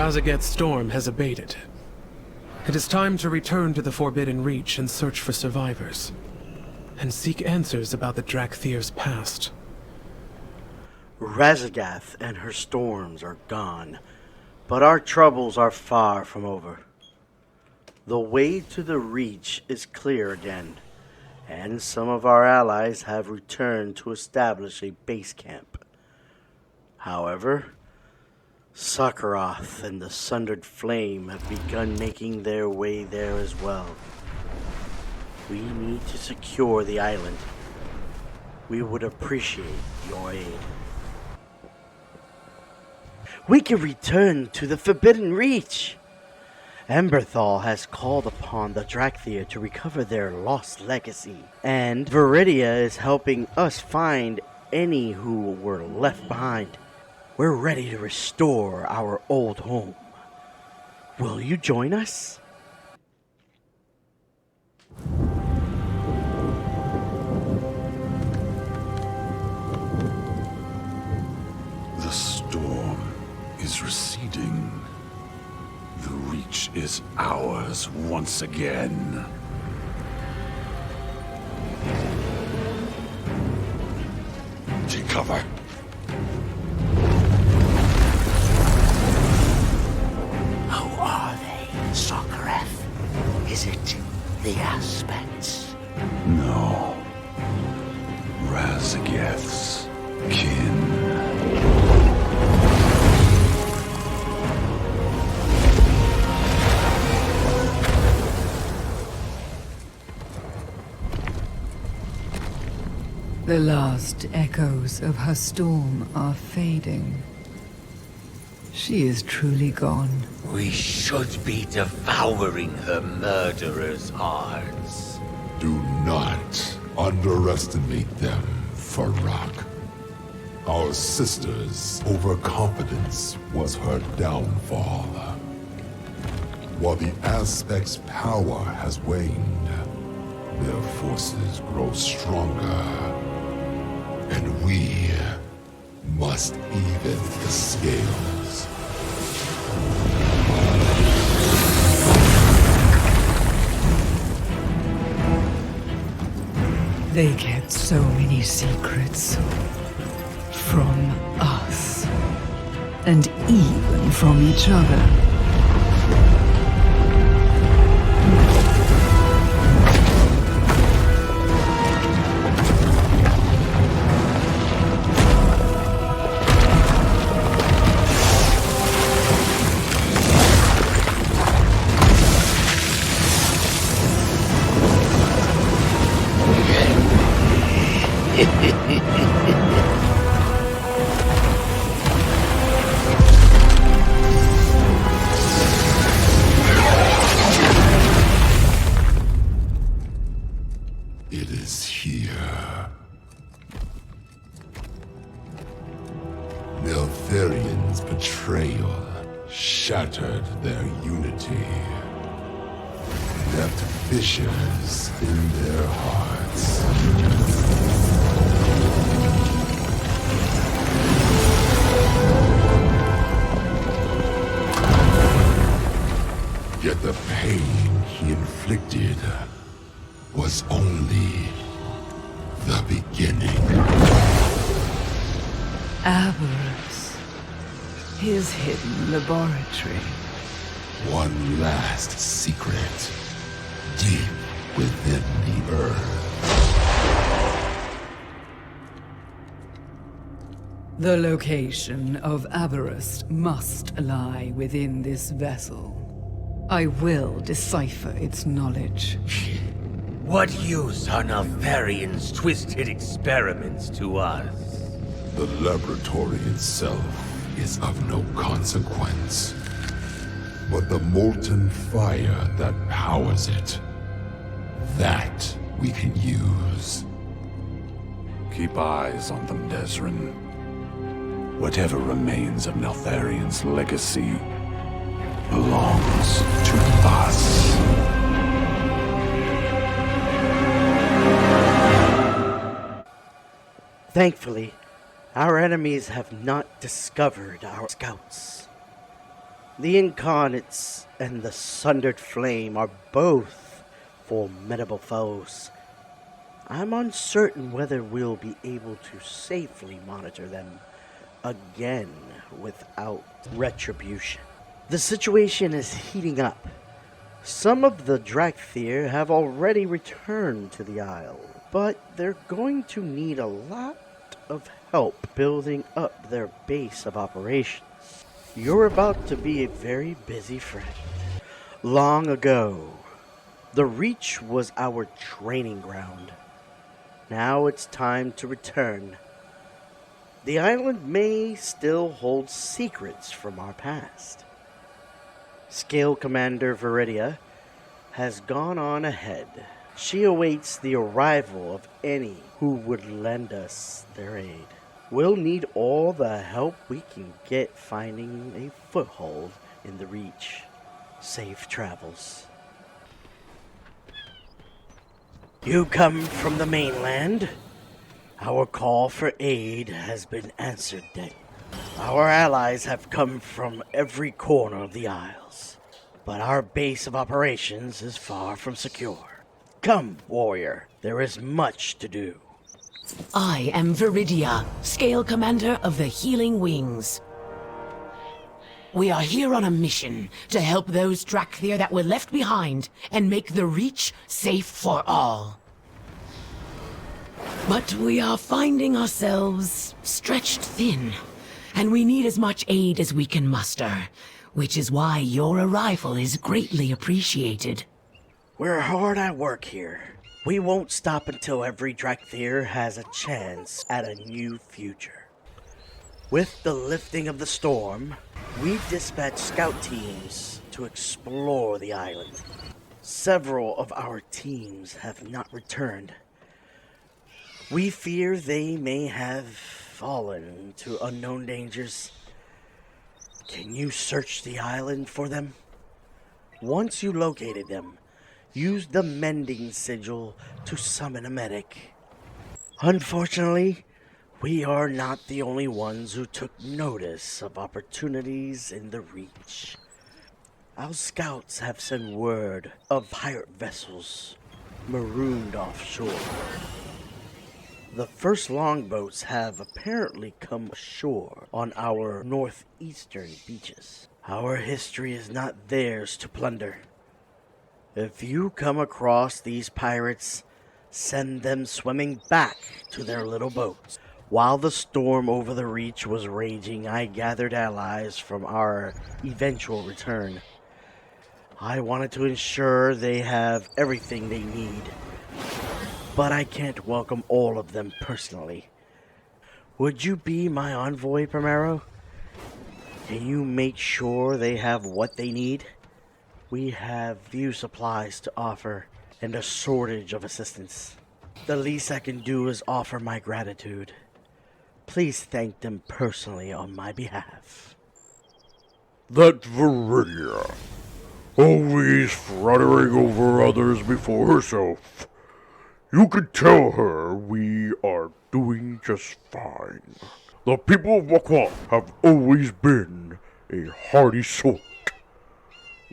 Raszageth's storm has abated. It is time to return to the Forbidden Reach and search for survivors, and seek answers about the Drakthir's past. Raszageth and her storms are gone, but our troubles are far from over. The way to the Reach is clear again, and some of our allies have returned to establish a base camp. However, Sarkareth and the Sundered Flame have begun making their way there as well. We need to secure the island. We would appreciate your aid. We can return to the Forbidden Reach. Emberthal has called upon the Drakthir to recover their lost legacy, and Viridia is helping us find any who were left behind. We're ready to restore our old home. Will you join us? The storm is receding. The Reach is ours once again. Take cover. Who are they, Sarkareth? Is it the aspects? No. Raszageth's kin. The last echoes of her storm are fading. She is truly gone. We should be devouring her murderers' hearts. Do not underestimate them, Farak. Our sister's overconfidence was her downfall. While the Aspect's power has waned, their forces grow stronger. And we must even the scales. They kept so many secrets. From us. And even from each other. It is here. Neltharian's betrayal shattered their unity. Left fissures in their hearts. Yet the pain he inflicted was only the beginning. Aberrus. His hidden laboratory. One last secret, deep within the earth. The location of Aberrus must lie within this vessel. I will decipher its knowledge. What use are Neltharian's twisted experiments to us? The laboratory itself is of no consequence. But the molten fire that powers it, that we can use. Keep eyes on them, Desrin. Whatever remains of Neltharian's legacy belongs to us. Thankfully, our enemies have not discovered our scouts. The Incarnates and the Sundered Flame are both formidable foes. I'm uncertain whether we'll be able to safely monitor them again without retribution. The situation is heating up. Some of the Dracthyr have already returned to the Isle, but they're going to need a lot of help building up their base of operations. You're about to be a very busy friend. Long ago, the Reach was our training ground. Now it's time to return. The island may still hold secrets from our past. Scalecommander Viridia has gone on ahead. She awaits the arrival of any who would lend us their aid. We'll need all the help we can get finding a foothold in the Reach. Safe travels. You come from the mainland? Our call for aid has been answered then. Our allies have come from every corner of the Isles, but our base of operations is far from secure. Come, warrior, there is much to do. I am Viridia, Scalecommander of the Healing Wings. We are here on a mission to help those Dracthyr that were left behind and make the Reach safe for all. But we are finding ourselves stretched thin, and we need as much aid as we can muster, which is why your arrival is greatly appreciated. We're hard at work here. We won't stop until every Dracthyr has a chance at a new future. With the lifting of the storm, we've dispatched scout teams to explore the island. Several of our teams have not returned. We fear they may have fallen to unknown dangers. Can you search the island for them? Once you located them, use the mending sigil to summon a medic. Unfortunately, we are not the only ones who took notice of opportunities in the Reach. Our scouts have sent word of pirate vessels marooned offshore. The first longboats have apparently come ashore on our northeastern beaches. Our history is not theirs to plunder. If you come across these pirates, send them swimming back to their little boats. While the storm over the Reach was raging, I gathered allies from our eventual return. I wanted to ensure they have everything they need, but I can't welcome all of them personally. Would you be my envoy, Primero? Can you make sure they have what they need? We have few supplies to offer and a shortage of assistance. The least I can do is offer my gratitude. Please thank them personally on my behalf. That Viridia, always fluttering over others before herself. You could tell her we are doing just fine. The people of Warcraft have always been a hardy sort.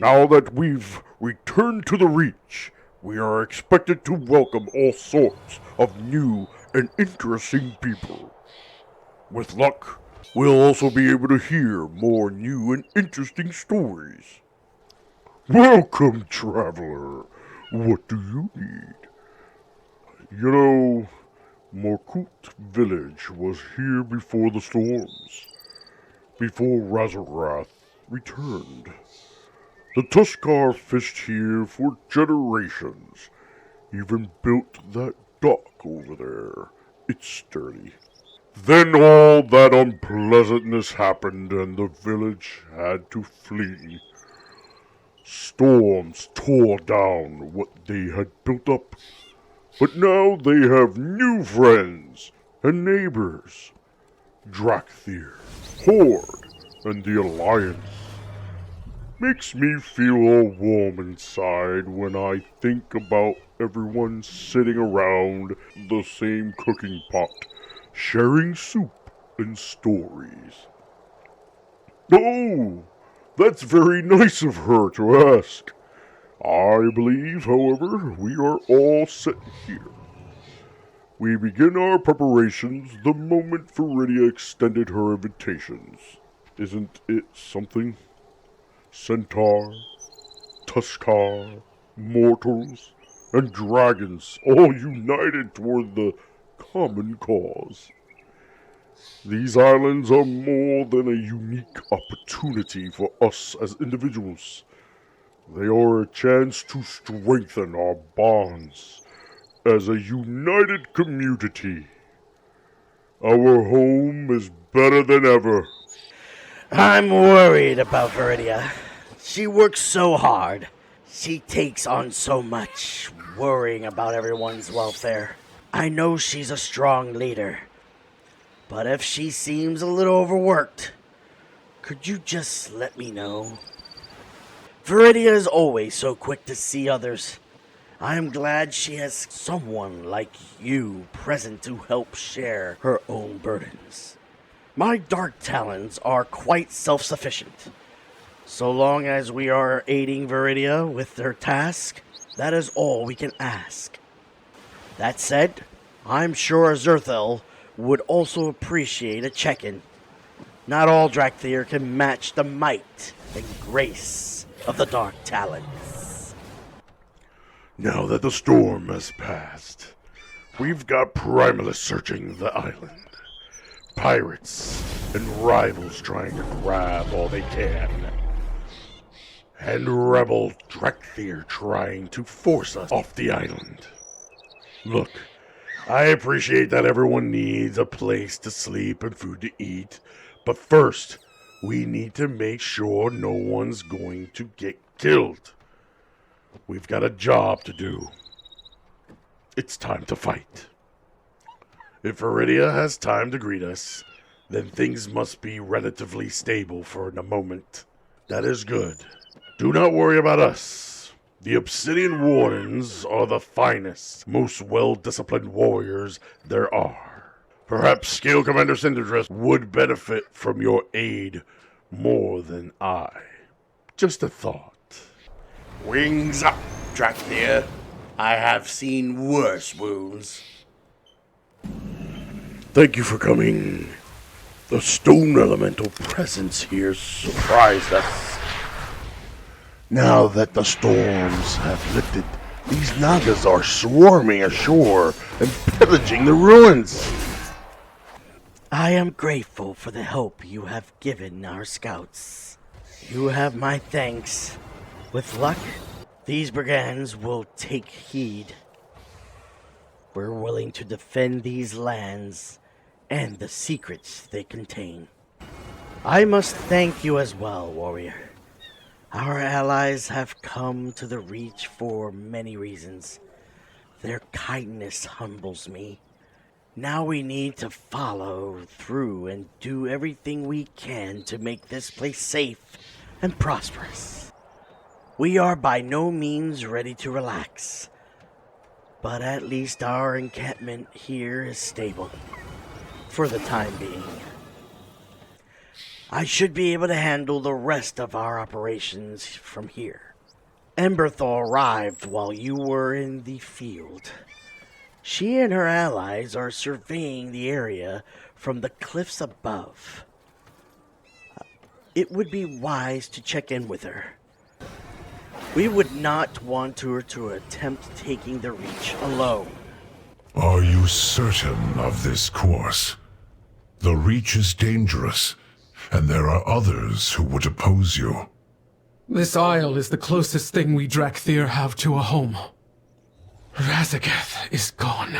Now that we've returned to the Reach, we are expected to welcome all sorts of new and interesting people. With luck, we'll also be able to hear more new and interesting stories. Welcome, traveler. What do you need? You know, Morkut village was here before the storms, before Raszageth returned. The Tuskar fished here for generations, even built that dock over there. It's sturdy. Then all that unpleasantness happened and the village had to flee. Storms tore down what they had built up, but now they have new friends and neighbors. Dracthyr, Horde, and the Alliance. Makes me feel all warm inside when I think about everyone sitting around the same cooking pot, sharing soup and stories. Oh, That's very nice of her to ask. I believe, however, we are all set here. We begin our preparations the moment Viridia extended her invitations. Isn't it something? Centaur, Tuskar, mortals, and dragons all united toward the common cause. These islands are more than a unique opportunity for us as individuals. They are a chance to strengthen our bonds as a united community. Our home is better than ever. I'm worried about Viridia. She works so hard. She takes on so much, worrying about everyone's welfare. I know she's a strong leader, but if she seems a little overworked, could you just let me know? Viridia is always so quick to see others. I am glad she has someone like you present to help share her own burdens. My dark talons are quite self-sufficient. So long as we are aiding Viridia with their task, that is all we can ask. That said, I'm sure Emberthal would also appreciate a check-in. Not all Drakthir can match the might and grace of the Dark Talons. Now that the storm has passed, we've got Primalists searching the island. Pirates and rivals trying to grab all they can. And rebel Drakthir trying to force us off the island. Look, I appreciate that everyone needs a place to sleep and food to eat, but first, we need to make sure no one's going to get killed. We've got a job to do. It's time to fight. If Viridia has time to greet us, then things must be relatively stable for the moment. That is good. Do not worry about us. The Obsidian Wardens are the finest, most well-disciplined warriors there are. Perhaps Scalecommander Emberthal would benefit from your aid more than I. Just a thought. Wings up, Drakthir. I have seen worse wounds. Thank you for coming. The stone elemental presence here surprised us. Now that the storms have lifted, these Nagas are swarming ashore and pillaging the ruins. I am grateful for the help you have given our scouts. You have my thanks. With luck, these brigands will take heed. We're willing to defend these lands and the secrets they contain. I must thank you as well, warrior. Our allies have come to the Reach for many reasons. Their kindness humbles me. Now we need to follow through and do everything we can to make this place safe and prosperous. We are by no means ready to relax, but at least our encampment here is stable, for the time being. I should be able to handle the rest of our operations from here. Emberthal arrived while you were in the field. She and her allies are surveying the area from the cliffs above. It would be wise to check in with her. We would not want her to attempt taking the Reach alone. Are you certain of this course? The Reach is dangerous, and there are others who would oppose you. This isle is the closest thing we Drakthir have to a home. Raszageth is gone.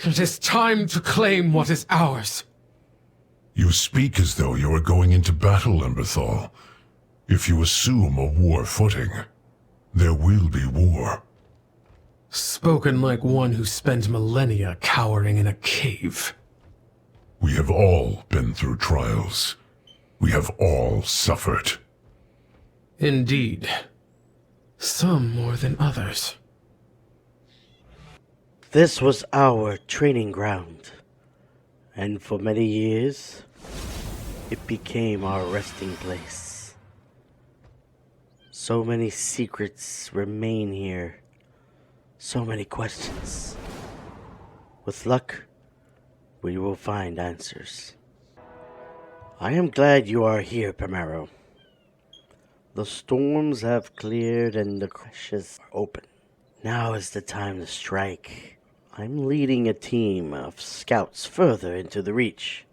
It is time to claim what is ours. You speak as though you are going into battle, Emberthal. If you assume a war footing, there will be war. Spoken like one who spent millennia cowering in a cave. We have all been through trials. We have all suffered. Indeed. Some more than others. This was our training ground, and for many years, it became our resting place. So many secrets remain here. So many questions. With luck, we will find answers. I am glad you are here, Primero. The storms have cleared and the crashes are open. Now is the time to strike. I'm leading a team of scouts further into the Reach.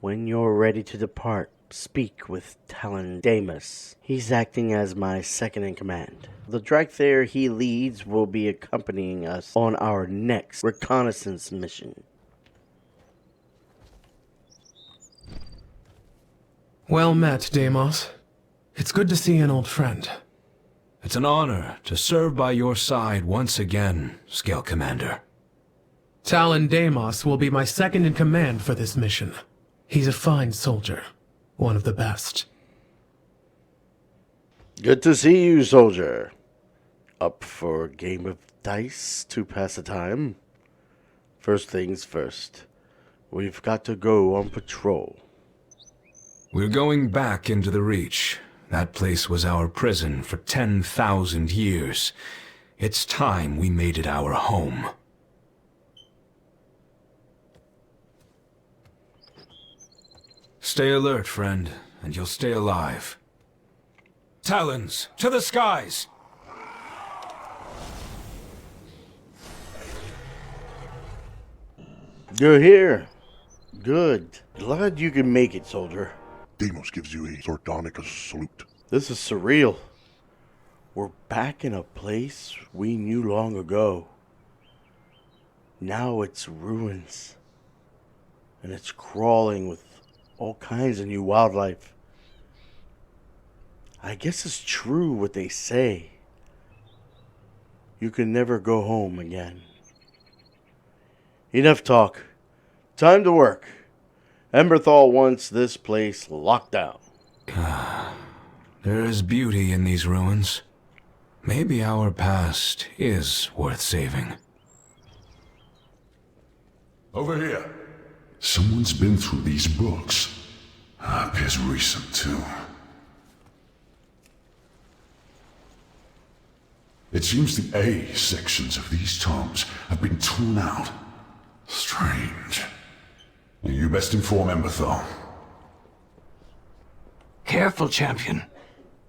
When you're ready to depart, speak with Talon Damus. He's acting as my second in command. The Dracthyr he leads will be accompanying us on our next reconnaissance mission. Well met, Deimos. It's good to see an old friend. It's an honor to serve by your side once again, Scalecommander. Talon Deimos will be my second in command for this mission. He's a fine soldier. One of the best. Good to see you, soldier. Up for a game of dice to pass the time? First things first. We've got to go on patrol. We're going back into the Reach. That place was our prison for 10,000 years. It's time we made it our home. Stay alert, friend, and you'll stay alive. Talons, to the skies! You're here. Good. Glad you can make it, soldier. Deimos gives you a sardonic salute. This is surreal. We're back in a place we knew long ago. Now it's ruins. And it's crawling with all kinds of new wildlife. I guess it's true what they say. You can never go home again. Enough talk. Time to work. Emberthal wants this place locked down. There is beauty in these ruins. Maybe our past is worth saving. Over here. Someone's been through these books. Appears recent, too. It seems the A sections of these tomes have been torn out. Strange. You best inform Emberthal. Careful, champion.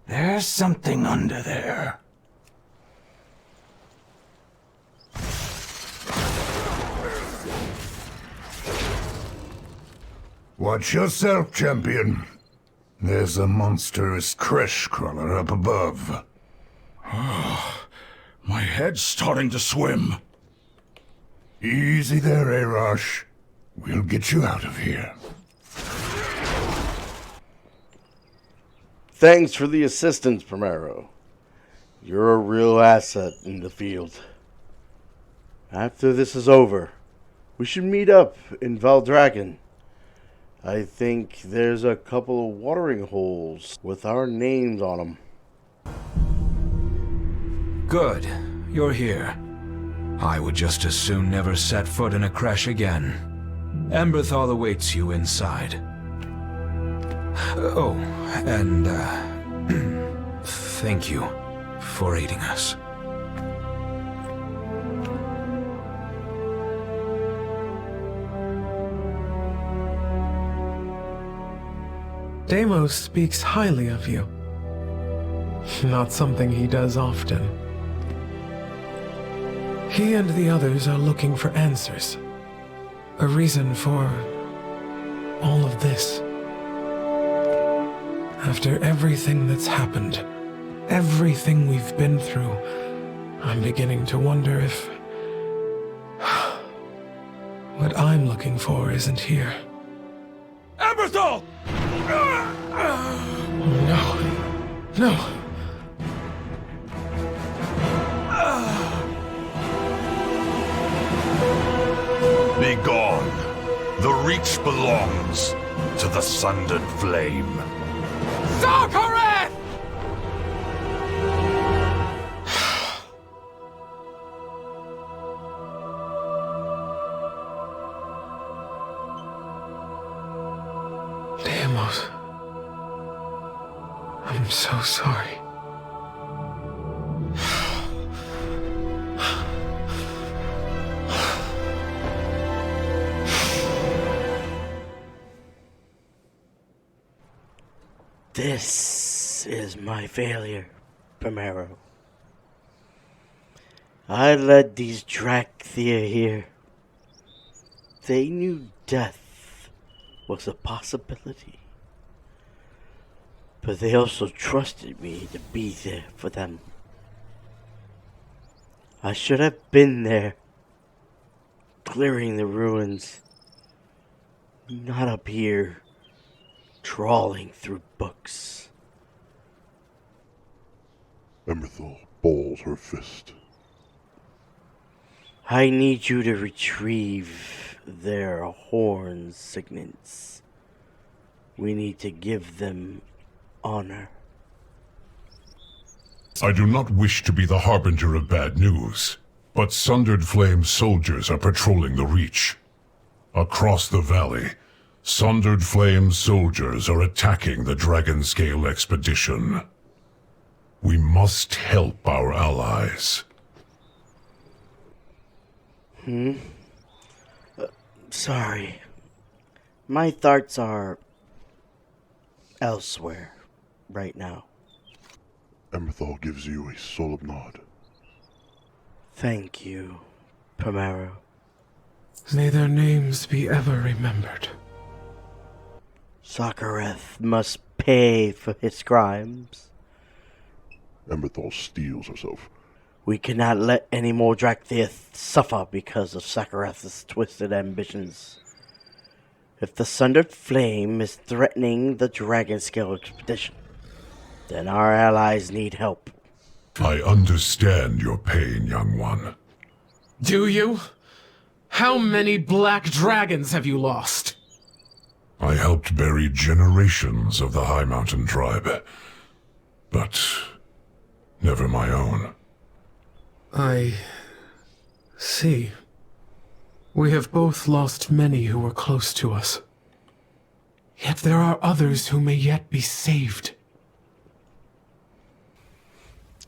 There's something under there. Watch yourself, champion. There's a monstrous crash crawler up above. My head's starting to swim. Easy there, Arash. We'll get you out of here. Thanks for the assistance, Primero. You're a real asset in the field. After this is over, we should meet up in Valdragon. I think there's a couple of watering holes with our names on them. Good. You're here. I would just as soon never set foot in a crash again. Emberthal awaits you inside. Oh, and, thank you for aiding us. Deimos speaks highly of you. Not something he does often. He and the others are looking for answers. A reason for all of this. After everything that's happened, everything we've been through, I'm beginning to wonder if what I'm looking for isn't here. Emberthal! No. No. Be gone. The Reach belongs to the Sundered Flame. Sarkareth! Deimos. I'm so sorry. This is my failure, Primero. I led these Drakthir here. They knew death was a possibility. But they also trusted me to be there for them. I should have been there, clearing the ruins, not up here, trawling through books. Emberthal balls her fist. I need you to retrieve their horn signets. We need to give them honor. I do not wish to be the harbinger of bad news, but Sundered Flame soldiers are patrolling the Reach. Across the valley, Sundered Flame soldiers are attacking the Dragonscale expedition. We must help our allies. Sorry. My thoughts are elsewhere right now. Emberthal gives you a solemn nod. Thank you, Primero. May their names be ever remembered. Sarkareth must pay for his crimes. Emberthal steels herself. We cannot let any more Drakthir suffer because of Sarkareth's twisted ambitions. If the Sundered Flame is threatening the Dragonscale expedition, then our allies need help. I understand your pain, young one. Do you? How many black dragons have you lost? I helped bury generations of the High Mountain tribe, but never my own. I see. We have both lost many who were close to us. Yet there are others who may yet be saved.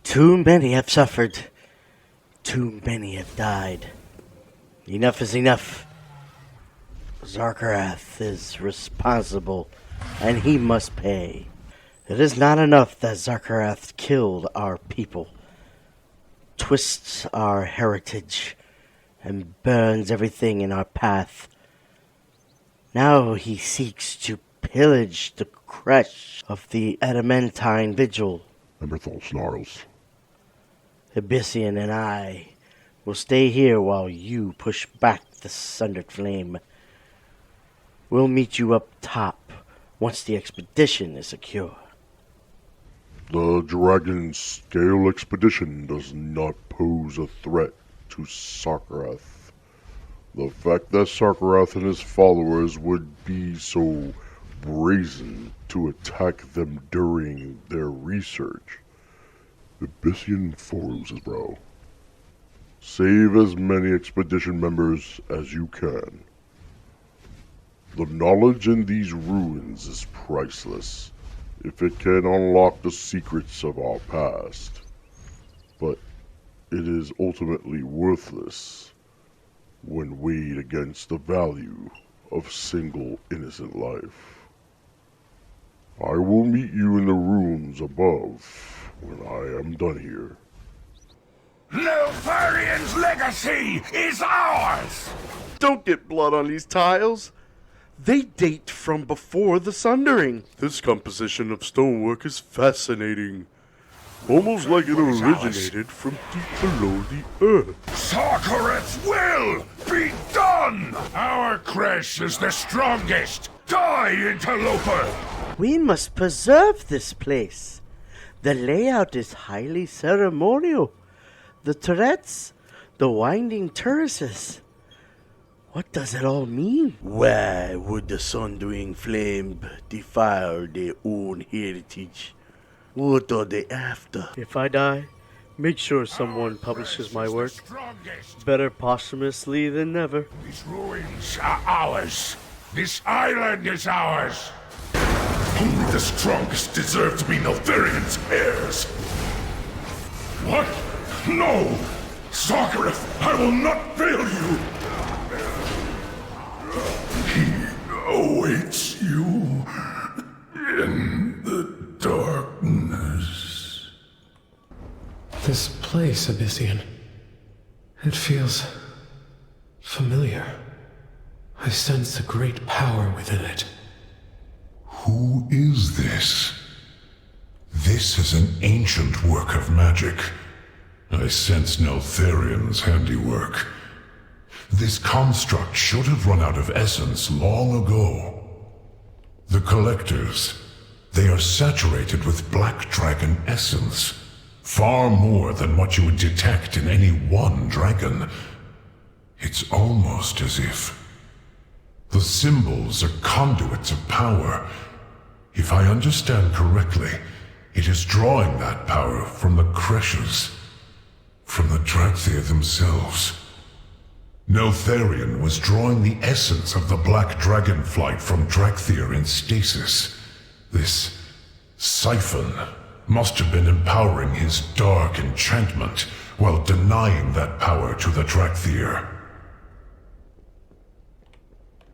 Too many have suffered. Too many have died. Enough is enough. Sarkareth is responsible, and he must pay. It is not enough that Sarkareth killed our people, twists our heritage, and burns everything in our path. Now he seeks to pillage the crest of the adamantine vigil. Emberthal snarls. Ebyssian and I will stay here while you push back the Sundered Flame. We'll meet you up top once the expedition is secure. The Dragonscale expedition does not pose a threat to Sarkareth. The fact that Sarkareth and his followers would be so brazen to attack them during their research. Ebyssian furrows his brow. Save as many expedition members as you can. The knowledge in these ruins is priceless if it can unlock the secrets of our past. But it is ultimately worthless when weighed against the value of single innocent life. I will meet you in the rooms above when I am done here. Neltharian's legacy is ours! Don't get blood on these tiles. They date from before the Sundering. This composition of stonework is fascinating. Almost like it originated from deep below the earth. Sarkareth's will be done! Our crash is the strongest! Die, interloper! We must preserve this place. The layout is highly ceremonial. The turrets, the winding terraces. What does it all mean? Why would the Sundering Flame defile their own heritage? What are they after? If I die, make sure someone publishes my work. Better posthumously than never. These ruins are ours. This island is ours. Only the strongest deserve to be Neltharian's heirs. What? No! Sarkareth, I will not fail you! He awaits you in the place, Ebyssian. It feels familiar. I sense a great power within it. Who is this? This is an ancient work of magic. I sense Neltharian's handiwork. This construct should have run out of essence long ago. The Collectors, they are saturated with Black Dragon essence. Far more than what you would detect in any one dragon. It's almost as if the symbols are conduits of power. If I understand correctly, it is drawing that power from the Creshes, from the Dracthir themselves. Neltharian was drawing the essence of the Black Dragonflight from Dracthir in stasis. This siphon must have been empowering his dark enchantment while denying that power to the Dracthir.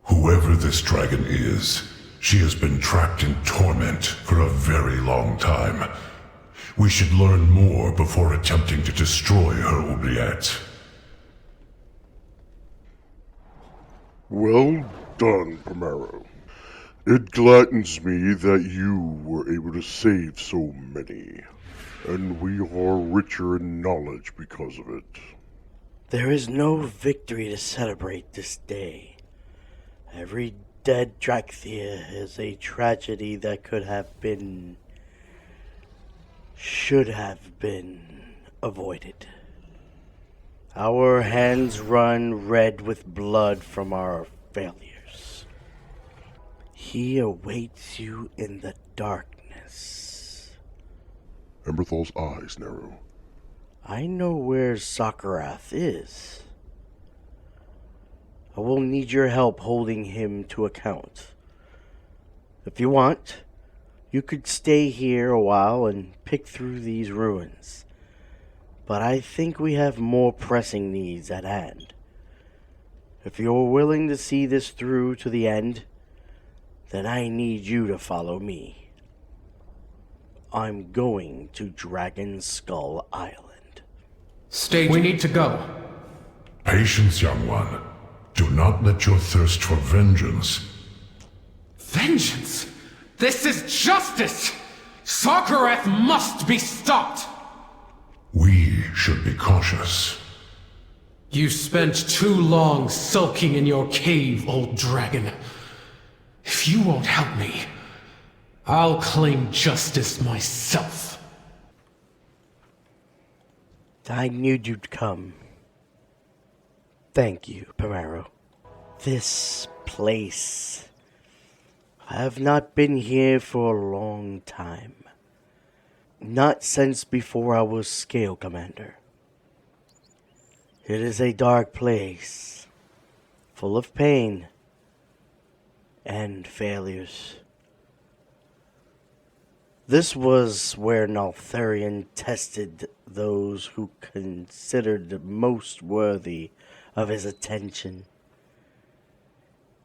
Whoever this dragon is, she has been trapped in torment for a very long time. We should learn more before attempting to destroy her oubliette. Well done, Primero. It gladdens me that you were able to save so many, and we are richer in knowledge because of it. There is no victory to celebrate this day. Every dead Dracthir is a tragedy that should have been avoided. Our hands run red with blood from our failures. He awaits you in the darkness. Emberthal's eyes narrow. I know where Sarkareth is. I will need your help holding him to account. If you want, you could stay here a while and pick through these ruins. But I think we have more pressing needs at hand. If you're willing to see this through to the end, then I need you to follow me. I'm going to Dragon Skull Island. We need to go. Patience, young one. Do not let your thirst for vengeance. Vengeance? This is justice! Sarkareth must be stopped! We should be cautious. You spent too long sulking in your cave, old dragon. If you won't help me, I'll claim justice myself. I knew you'd come. Thank you, Primero. This place. I have not been here for a long time. Not since before I was Scalecommander. It is a dark place, full of pain and failures. This was where Neltharian tested those who considered most worthy of his attention.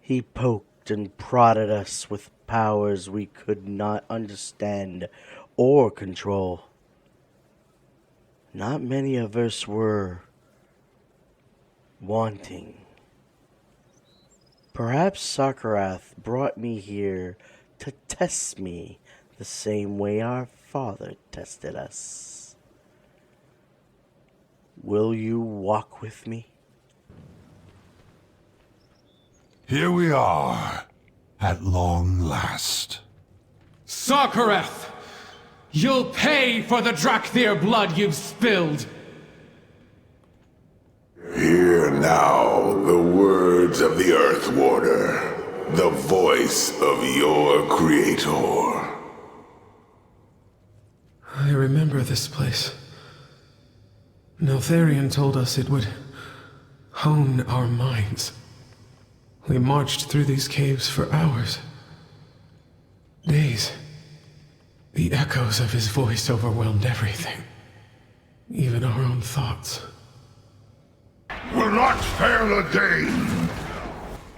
He poked and prodded us with powers we could not understand or control. Not many of us were wanting. Perhaps Sarkareth brought me here to test me the same way our father tested us. Will you walk with me? Here we are, at long last. Sarkareth! You'll pay for the Dracthir blood you've spilled! Hear now the words of the Earth Warder, the voice of your creator. I remember this place. Neltharian told us it would hone our minds. We marched through these caves for hours. Days. The echoes of his voice overwhelmed everything. Even our own thoughts. Will not fail a day.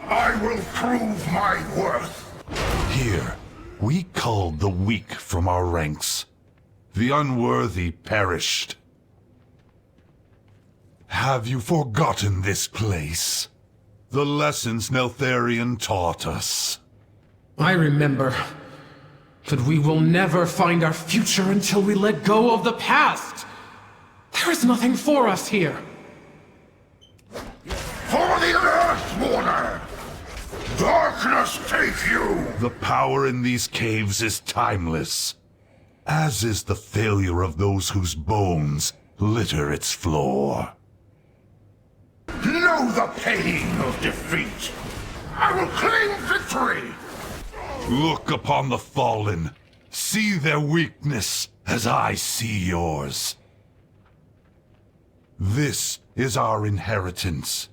I will prove my worth. Here, we culled the weak from our ranks. The unworthy perished. Have you forgotten this place? The lessons Neltharian taught us. I remember. But we will never find our future until we let go of the past. There is nothing for us here. For the Earth Warder! Darkness take you! The power in these caves is timeless, as is the failure of those whose bones litter its floor. Know the pain of defeat! I will claim victory! Look upon the fallen. See their weakness as I see yours. This is our inheritance.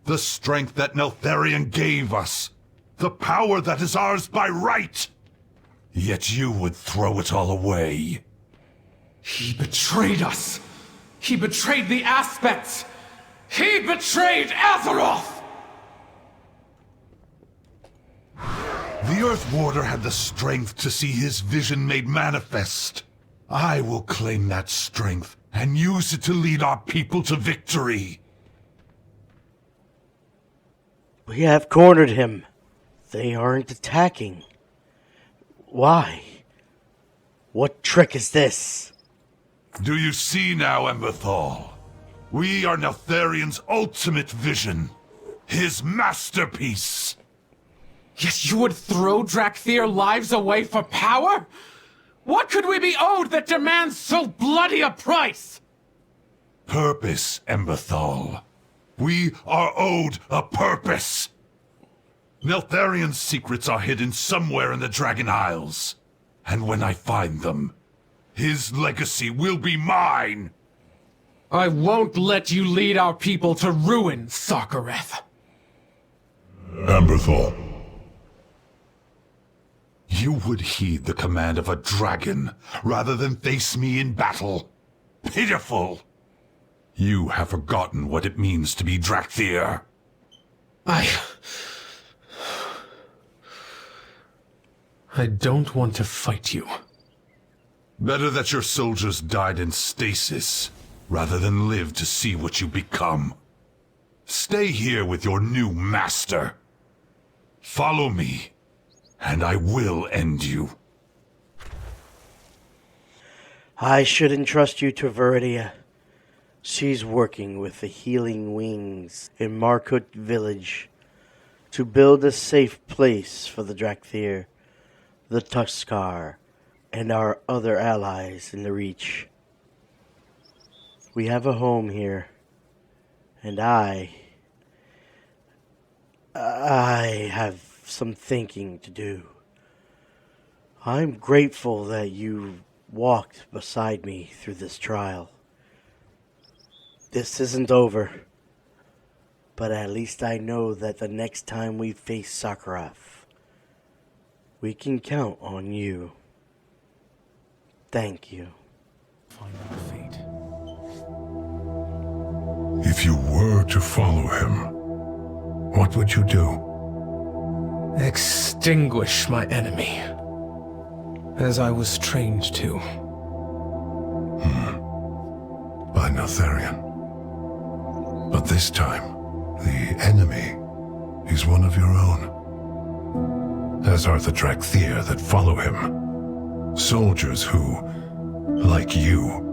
The strength that Neltharian gave us. The power that is ours by right. Yet you would throw it all away. He betrayed us. He betrayed the aspects. He betrayed Azeroth! The Earth Warder had the strength to see his vision made manifest. I will claim that strength and use it to lead our people to victory. We have cornered him. They aren't attacking. Why? What trick is this? Do you see now, Emberthal? We are Neltharian's ultimate vision. His masterpiece. Yet you would throw Drakthir lives away for power? What could we be owed that demands so bloody a price? Purpose, Emberthal. We are owed a purpose. Neltharian's secrets are hidden somewhere in the Dragon Isles. And when I find them, his legacy will be mine. I won't let you lead our people to ruin, Sarkareth. Emberthal. You would heed the command of a dragon rather than face me in battle. Pitiful! You have forgotten what it means to be Drakthir. I don't want to fight you. Better that your soldiers died in stasis, rather than live to see what you become. Stay here with your new master. Follow me, and I will end you. I should entrust you to Viridia. She's working with the Healing Wings in Markut Village to build a safe place for the Drakthir, the Tuskar, and our other allies in the Reach. We have a home here, and I have some thinking to do. I'm grateful that you walked beside me through this trial. This isn't over, but at least I know that the next time we face Sarkareth, we can count on you. Thank you. If you were to follow him, what would you do? Extinguish my enemy, as I was trained to. By Neltharian. But this time, the enemy is one of your own. As are the Drakthir that follow him. Soldiers who, like you,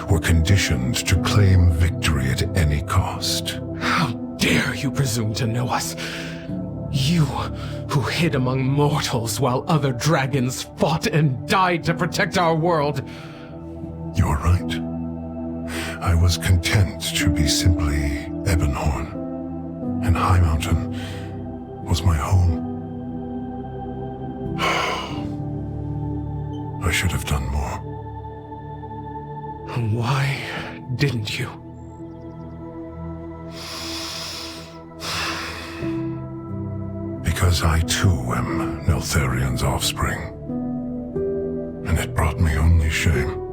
were conditioned to claim victory at any cost. How dare you presume to know us? You, who hid among mortals while other dragons fought and died to protect our world. You're right. I was content to be simply Ebonhorn, and High Mountain was my home. I should have done more. Why didn't you? Because I too am Neltharian's offspring, and it brought me only shame.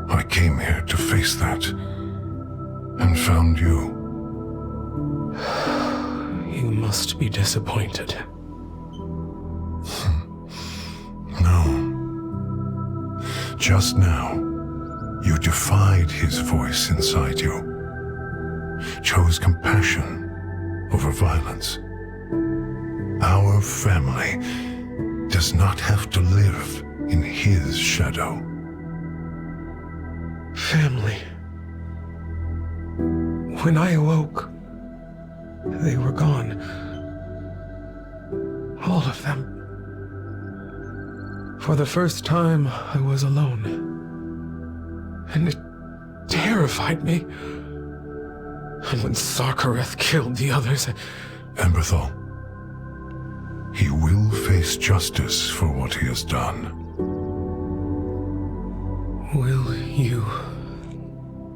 I came here to face that, and found you. You must be disappointed. No. Just now, You defied his voice inside you, chose compassion over violence. Our family does not have to live in his shadow. Family. When I awoke, they were gone. All of them. For the first time, I was alone. And it terrified me. And when Sarkareth killed the others... Emberthal, he will face justice for what he has done. Will you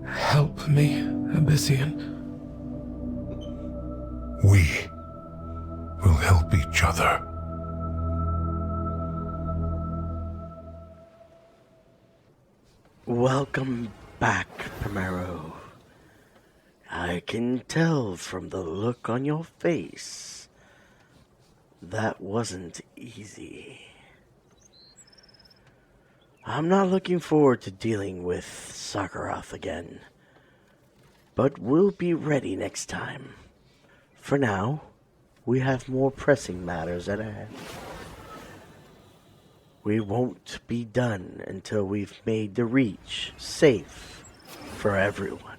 help me, Ebyssian? We will help each other. Welcome back, Primero. I can tell from the look on your face that wasn't easy. I'm not looking forward to dealing with Sarkareth again, but we'll be ready next time. For now, we have more pressing matters at hand. We won't be done until we've made the Reach safe for everyone.